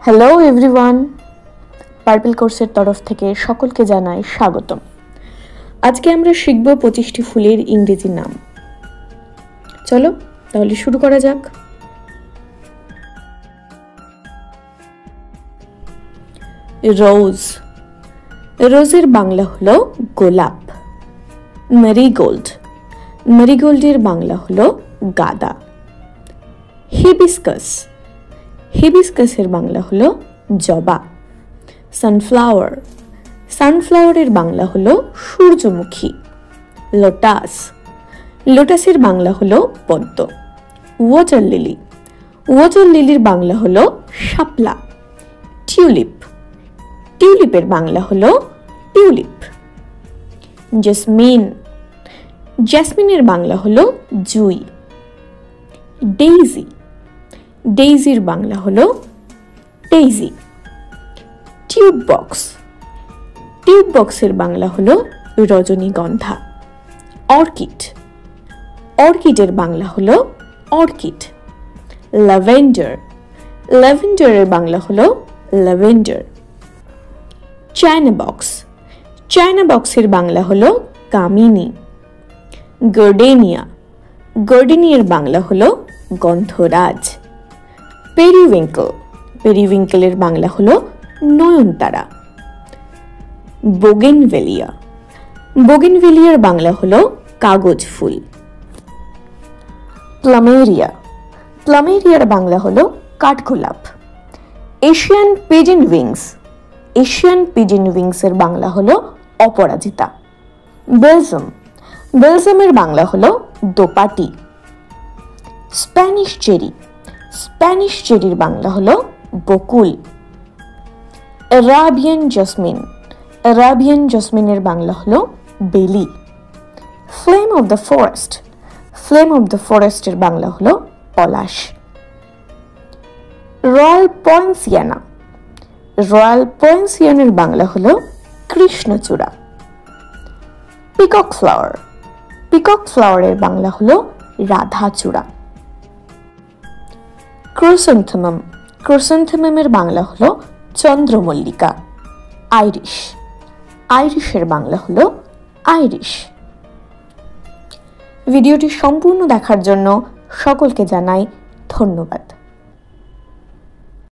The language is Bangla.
হ্যালো এভরিওয়ান, পার্পল কোর্সের তরফ থেকে সকলকে জানাই স্বাগতম। আজকে আমরা শিখব 25টি ফুলের ইংরেজি নাম। চলো তাহলে শুরু করা যাক। রোজ, রোজের বাংলা হলো গোলাপ। মেরিগোল্ড, মেরিগোল্ডের বাংলা হলো গাঁদা। হিবিস্কাস, হিবিস্কাসের বাংলা হলো জবা। সানফ্লাওয়ার, সানফ্লাওয়ারের বাংলা হলো সূর্যমুখী। লোটাস, লোটাসের বাংলা হলো পদ্ম। ওয়াটার লিলি, ওয়াটার লিলির বাংলা হলো শাপলা। টিউলিপ, টিউলিপের বাংলা হলো টিউলিপ। জেসমিন, জেসমিনের বাংলা হলো জুঁই। ডেইজি, ডেইজির বাংলা হলো ডেইজি। টিউব বক্স, টিউব বক্সের বাংলা হলো রজনীগন্ধা। অর্কিড, অর্কিডের বাংলা হলো অর্কিড। ল্যাভেন্ডার, ল্যাভেন্ডারের বাংলা হলো ল্যাভেন্ডার। চায়না বক্স, চায়না বক্সের বাংলা হলো কামিনী। গার্ডেনিয়া, গার্ডেনিয়ার বাংলা হলো গন্ধরাজ। পেরিউইঙ্কেল, পেরিউইঙ্কেলের বাংলা হলো নয়নতারা। বোগেনভেলিয়া, বোগেনভেলিয়ার বাংলা হলো কাগজ ফুল। প্লামেরিয়া, প্লামেরিয়ার বাংলা হলো কাঠগোলাপ। Asian pigeon wings, Asian pigeon উইংসের বাংলা হলো অপরাজিতা। বেলজাম, বেলজামের বাংলা হলো দোপাটি। স্প্যানিশ চেরি, স্প্যানিশ চেরির বাংলা হলো বকুল। অ্যারাবিয়ান জেসমিন, অ্যারাবিয়ান জেসমিনের বাংলা হলো বেলি। Flame of the forest, flame of the ফরেস্টের বাংলা হলো পলাশ। রয়্যাল পয়েন্সিয়ানা, রয়্যাল পয়েন্সিয়ানের বাংলা হলো কৃষ্ণচূড়া। পিকক ফ্লাওয়ার, পিকক ফ্লাওয়ারের বাংলা হলো রাধাচূড়া। ক্রিসেন্থেমাম, ক্রিসেন্থেমামের বাংলা হলো চন্দ্রমল্লিকা। আইরিশ, আইরিশের বাংলা হলো আইরিশ। ভিডিওটি সম্পূর্ণ দেখার জন্য সকলকে জানাই ধন্যবাদ।